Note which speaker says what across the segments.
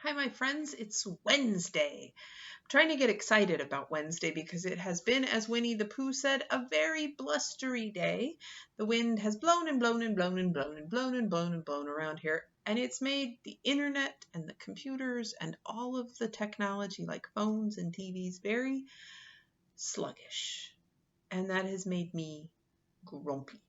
Speaker 1: Hi, my friends. It's Wednesday. I'm trying to get excited about Wednesday because it has been, as Winnie the Pooh said, a very blustery day. The wind has blown and blown and blown and blown and blown and blown and blown around here, and it's made the internet and the computers and all of the technology like phones and TVs very sluggish. And that has made me grumpy.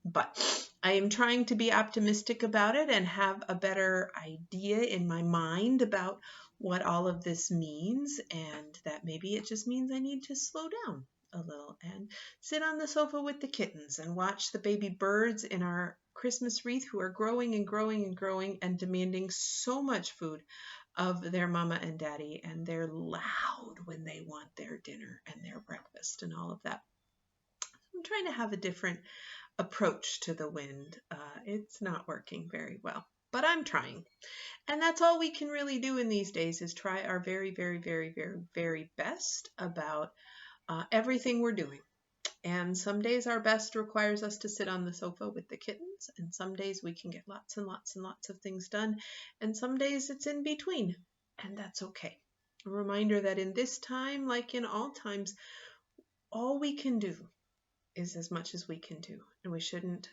Speaker 1: But I am trying to be optimistic about it and have a better idea in my mind about what all of this means, and that maybe it just means I need to slow down a little and sit on the sofa with the kittens and watch the baby birds in our Christmas wreath who are growing and growing and growing and demanding so much food of their mama and daddy, and they're loud when they want their dinner and their breakfast and all of that. I'm trying to have a different approach to the wind. It's not working very well, but I'm trying. And that's all we can really do in these days is try our very, very, very, very, very best about everything we're doing. And some days our best requires us to sit on the sofa with the kittens, and some days we can get lots and lots and lots of things done, and some days it's in between, and that's okay. A reminder that in this time, like in all times, all we can do is as much as we can do, and we shouldn't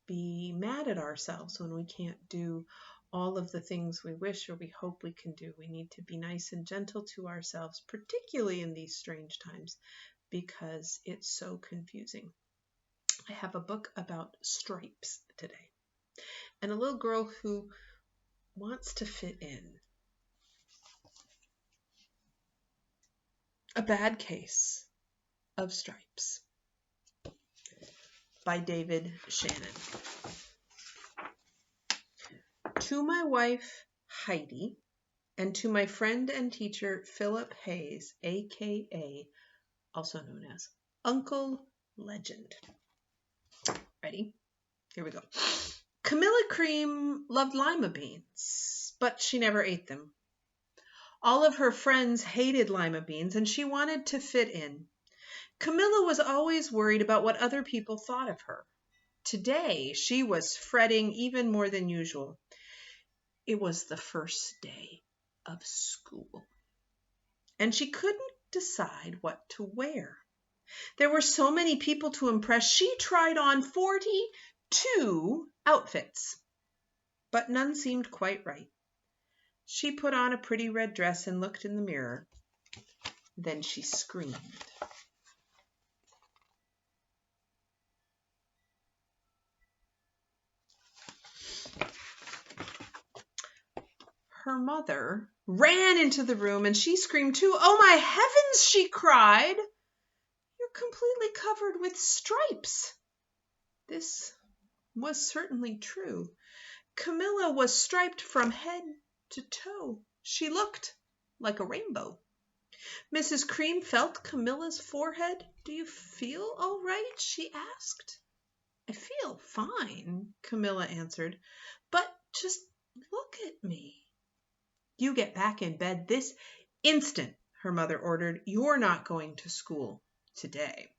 Speaker 1: be mad at ourselves when we can't do all of the things we wish or we hope we can do. We need to be nice and gentle to ourselves, particularly in these strange times, because it's so confusing. I have a book about stripes today, and a little girl who wants to fit in. A Bad Case of Stripes by David Shannon. To my wife, Heidi, and to my friend and teacher, Philip Hayes, a.k.a. also known as Uncle Legend. Ready? Here we go. Camilla Cream loved lima beans, but she never ate them. All of her friends hated lima beans, and she wanted to fit in. Camilla was always worried about what other people thought of her. Today, she was fretting even more than usual. It was the first day of school, and she couldn't decide what to wear. There were so many people to impress. She tried on 42 outfits, but none seemed quite right. She put on a pretty red dress and looked in the mirror. Then she screamed. Her mother ran into the room and she screamed too. "Oh my heavens," she cried. "You're completely covered with stripes." This was certainly true. Camilla was striped from head to toe. She looked like a rainbow. Mrs. Cream felt Camilla's forehead. "Do you feel all right?" she asked. "I feel fine," Camilla answered, "but just look at me." "You get back in bed this instant," her mother ordered. "You're not going to school today."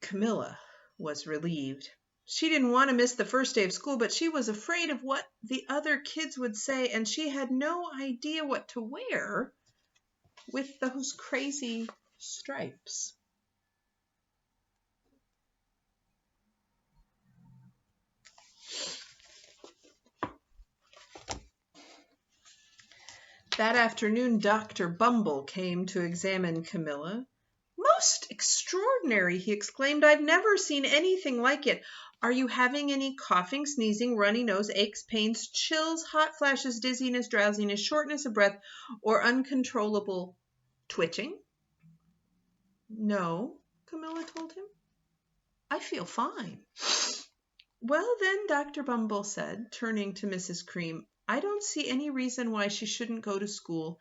Speaker 1: Camilla was relieved. She didn't want to miss the first day of school, but she was afraid of what the other kids would say, and she had no idea what to wear with those crazy stripes. That afternoon, Dr. Bumble came to examine Camilla. "Most extraordinary," he exclaimed. "I've never seen anything like it. Are you having any coughing, sneezing, runny nose, aches, pains, chills, hot flashes, dizziness, drowsiness, shortness of breath, or uncontrollable twitching?" "No," Camilla told him. "I feel fine." "Well then," Dr. Bumble said, turning to Mrs. Cream, "I don't see any reason why she shouldn't go to school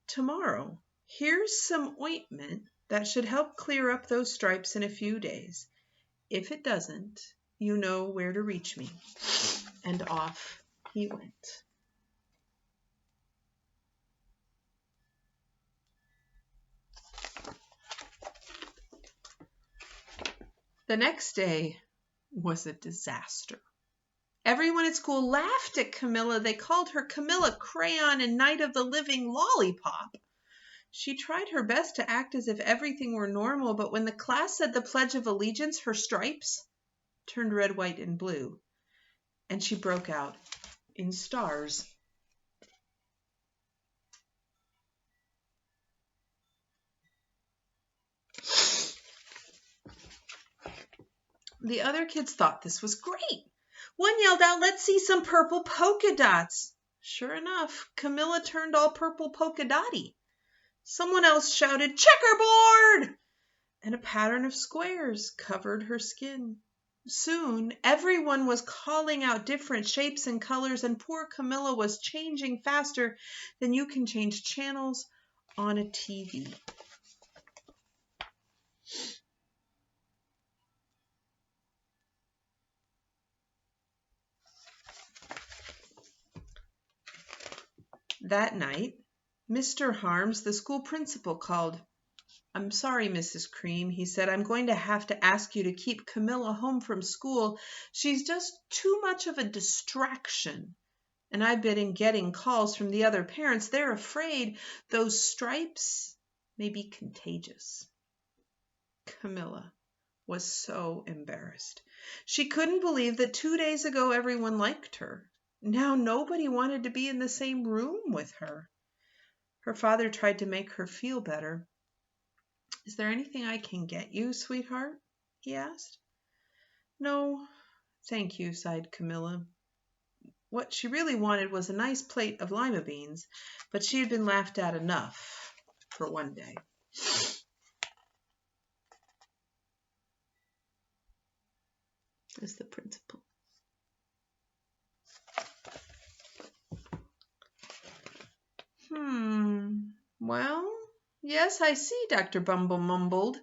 Speaker 1: tomorrow. Here's some ointment that should help clear up those stripes in a few days. If it doesn't, you know where to reach me." And off he went. The next day was a disaster. Everyone at school laughed at Camilla. They called her Camilla Crayon and Night of the Living Lollipop. She tried her best to act as if everything were normal, but when the class said the Pledge of Allegiance, her stripes turned red, white, and blue, and she broke out in stars. The other kids thought this was great. One yelled out, "Let's see some purple polka dots." Sure enough, Camilla turned all purple polka dotty. Someone else shouted, "Checkerboard!" and a pattern of squares covered her skin. Soon, everyone was calling out different shapes and colors, and poor Camilla was changing faster than you can change channels on a TV. That night, Mr. Harms, the school principal, called. "I'm sorry, Mrs. Cream," he said. "I'm going to have to ask you to keep Camilla home from school. She's just too much of a distraction. And I've been getting calls from the other parents. They're afraid those stripes may be contagious." Camilla was so embarrassed. She couldn't believe that 2 days ago everyone liked her. Now nobody wanted to be in the same room with her. Her father tried to make her feel better. "Is there anything I can get you, sweetheart?" he asked. "No, thank you," sighed Camilla. What she really wanted was a nice plate of lima beans, but she had been laughed at enough for one day. Is the principal. Well, yes, I see," Dr. Bumble mumbled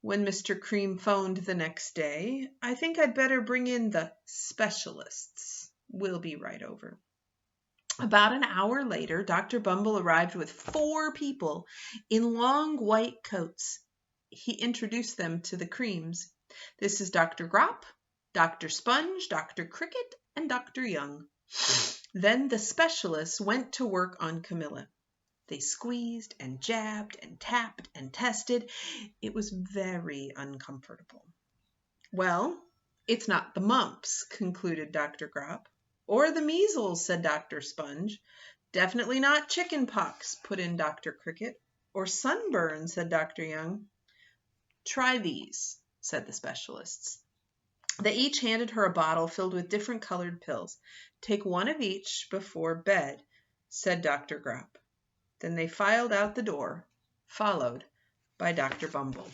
Speaker 1: when Mr. Cream phoned the next day. "I think I'd better bring in the specialists. We'll be right over." About an hour later, Dr. Bumble arrived with 4 people in long white coats. He introduced them to the Creams. "This is Dr. Grop, Dr. Sponge, Dr. Cricket, and Dr. Young." Then the specialists went to work on Camilla. They squeezed and jabbed and tapped and tested. It was very uncomfortable. "Well, it's not the mumps," concluded Dr. Grop. "Or the measles," said Dr. Sponge. "Definitely not chicken pox," put in Dr. Cricket. "Or sunburn," said Dr. Young. "Try these," said the specialists. They each handed her a bottle filled with different colored pills. "Take one of each before bed," said Dr. Grop. Then they filed out the door, followed by Dr. Bumble.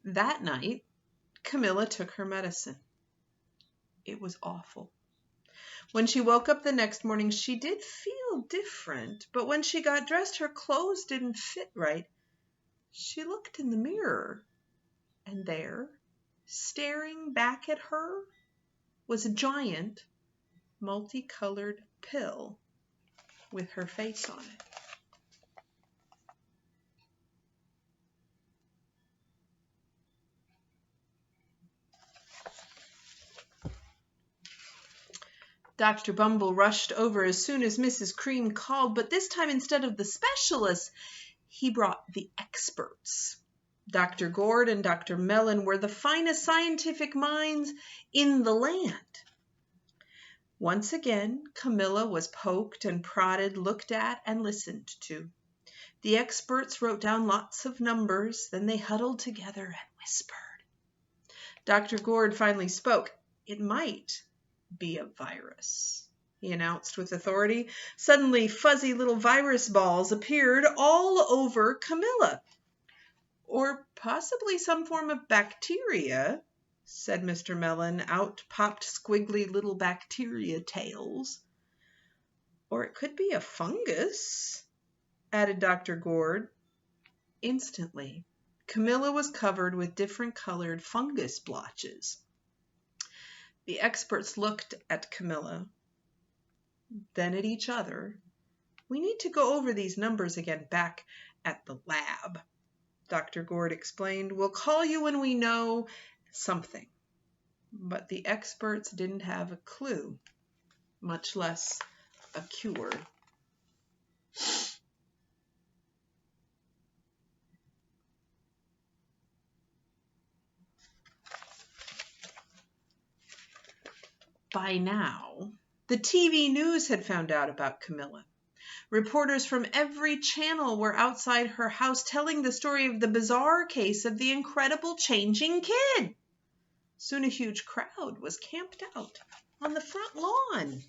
Speaker 1: That night, Camilla took her medicine. It was awful. When she woke up the next morning, she did feel different, but when she got dressed, her clothes didn't fit right. She looked in the mirror, and there, staring back at her, was a giant, multicolored pill with her face on it. Dr. Bumble rushed over as soon as Mrs. Cream called, but this time instead of the specialists, he brought the experts. Dr. Gord and Dr. Mellon were the finest scientific minds in the land. Once again, Camilla was poked and prodded, looked at, and listened to. The experts wrote down lots of numbers, then they huddled together and whispered. Dr. Gord finally spoke. "It might be a virus," he announced with authority. Suddenly, fuzzy little virus balls appeared all over Camilla. "Or possibly some form of bacteria," said Mr. Mellon. Out popped squiggly little bacteria tails. "Or it could be a fungus," added Dr. Gord. Instantly, Camilla was covered with different colored fungus blotches. The experts looked at Camilla, then at each other, We need to go over these numbers again back at the lab, Dr. Gord explained. We'll call you when we know something. But the experts didn't have a clue, much less a cure. By now, the TV news had found out about Camilla. Reporters from every channel were outside her house telling the story of the bizarre case of the incredible changing kid. Soon a huge crowd was camped out on the front lawn.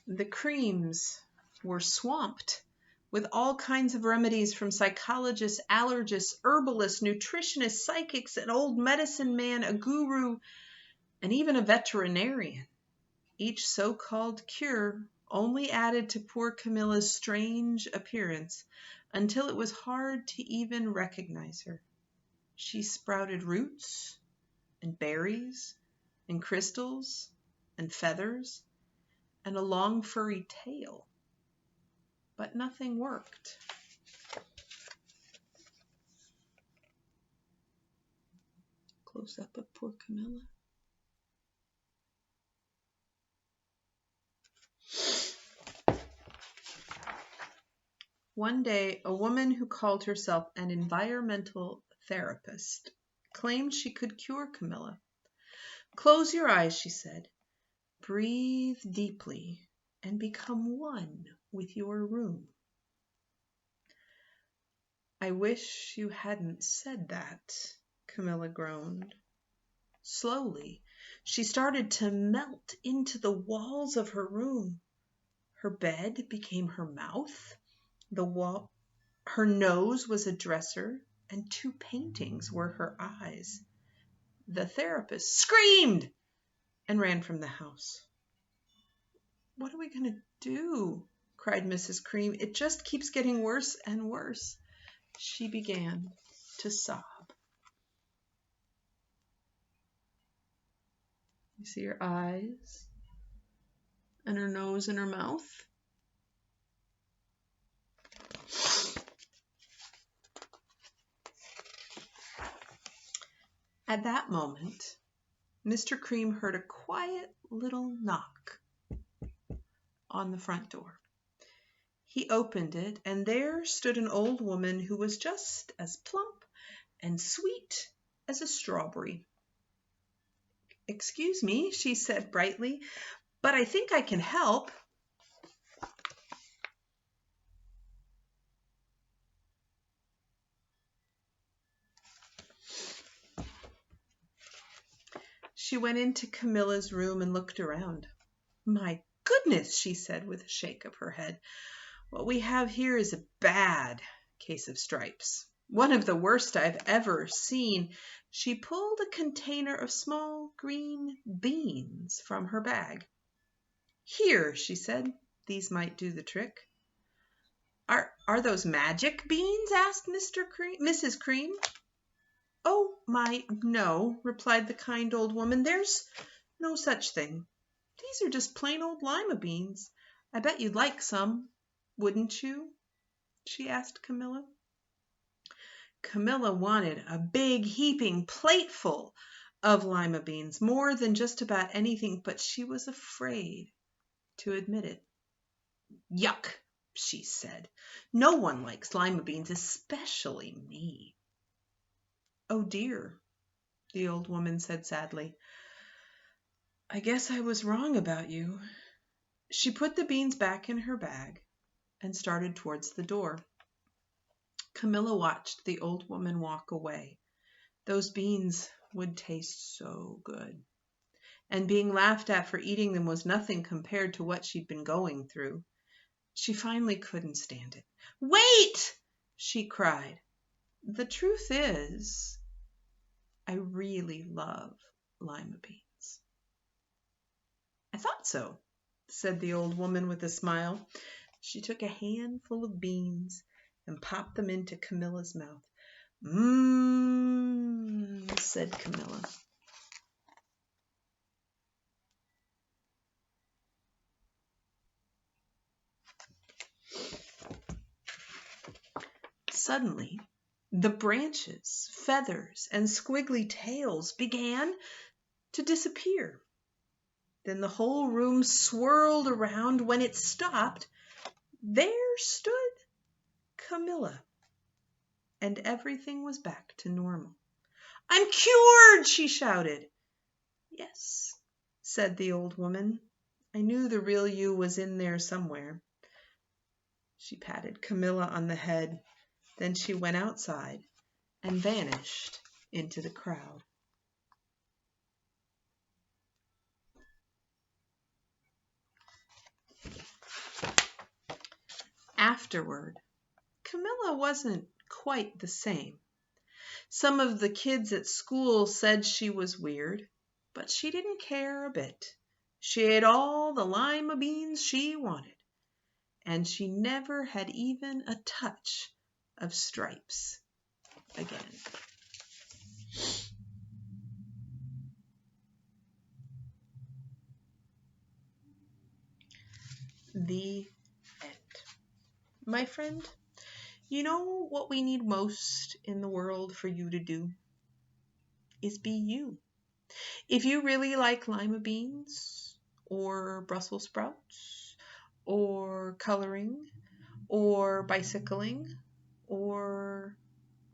Speaker 1: The Creams were swamped with all kinds of remedies from psychologists, allergists, herbalists, nutritionists, psychics, an old medicine man, a guru, and even a veterinarian. Each so-called cure only added to poor Camilla's strange appearance until it was hard to even recognize her. She sprouted roots and berries and crystals and feathers and a long furry tail. But nothing worked. Close up of poor Camilla. One day, a woman who called herself an environmental therapist claimed she could cure Camilla. Close your eyes, she said. Breathe deeply and become one with your room. I wish you hadn't said that, Camilla groaned. Slowly, she started to melt into the walls of her room. Her bed became her mouth. Her nose was a dresser, and 2 paintings were her eyes. The therapist screamed and ran from the house. What are we going to do? Cried Mrs. Cream. It just keeps getting worse and worse. She began to sob. You see her eyes and her nose and her mouth? At that moment, Mr. Cream heard a quiet little knock on the front door. He opened it, and there stood an old woman who was just as plump and sweet as a strawberry. Excuse me, she said brightly, but I think I can help. She went into Camilla's room and looked around. My goodness, she said with a shake of her head. What we have here is a bad case of stripes. One of the worst I've ever seen. She pulled a container of small green beans from her bag. Here, she said, these might do the trick. Are those magic beans? Asked Mrs. Cream. Oh, my, no, replied the kind old woman. There's no such thing. These are just plain old lima beans. I bet you'd like some, wouldn't you? She asked Camilla. Camilla wanted a big, heaping plateful of lima beans, more than just about anything, but she was afraid to admit it. Yuck, she said. No one likes lima beans, especially me. Oh dear, the old woman said sadly. I guess I was wrong about you. She put the beans back in her bag and started towards the door. Camilla watched the old woman walk away. Those beans would taste so good. And being laughed at for eating them was nothing compared to what she'd been going through. She finally couldn't stand it. Wait! She cried. The truth is, I really love lima beans. I thought so, said the old woman with a smile. She took a handful of beans and popped them into Camilla's mouth. Said Camilla. Suddenly, the branches, feathers, and squiggly tails began to disappear. Then the whole room swirled around. When it stopped, there stood Camilla, and everything was back to normal. "I'm cured!" she shouted. "Yes," said the old woman. "I knew the real you was in there somewhere." She patted Camilla on the head. Then she went outside and vanished into the crowd. Afterward, Camilla wasn't quite the same. Some of the kids at school said she was weird, but she didn't care a bit. She ate all the lima beans she wanted, and she never had even a touch of stripes again. The end. My friend, you know what we need most in the world for you to do? Is be you. If you really like lima beans, or Brussels sprouts, or coloring, or bicycling, or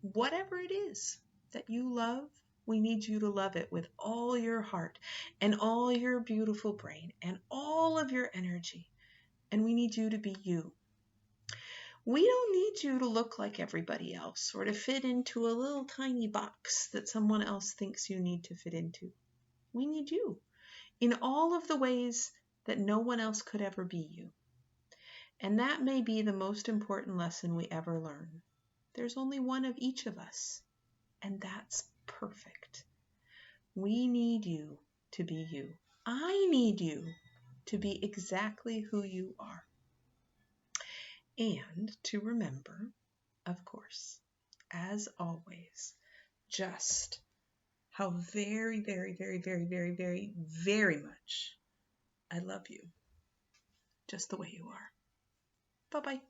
Speaker 1: whatever it is that you love, we need you to love it with all your heart and all your beautiful brain and all of your energy. And we need you to be you. We don't need you to look like everybody else or to fit into a little tiny box that someone else thinks you need to fit into. We need you in all of the ways that no one else could ever be you. And that may be the most important lesson we ever learn. There's only one of each of us, and that's perfect. We need you to be you. I need you to be exactly who you are. And to remember, of course, as always, just how very, very, very, very, very, very, very much I love you, just the way you are. Bye-bye.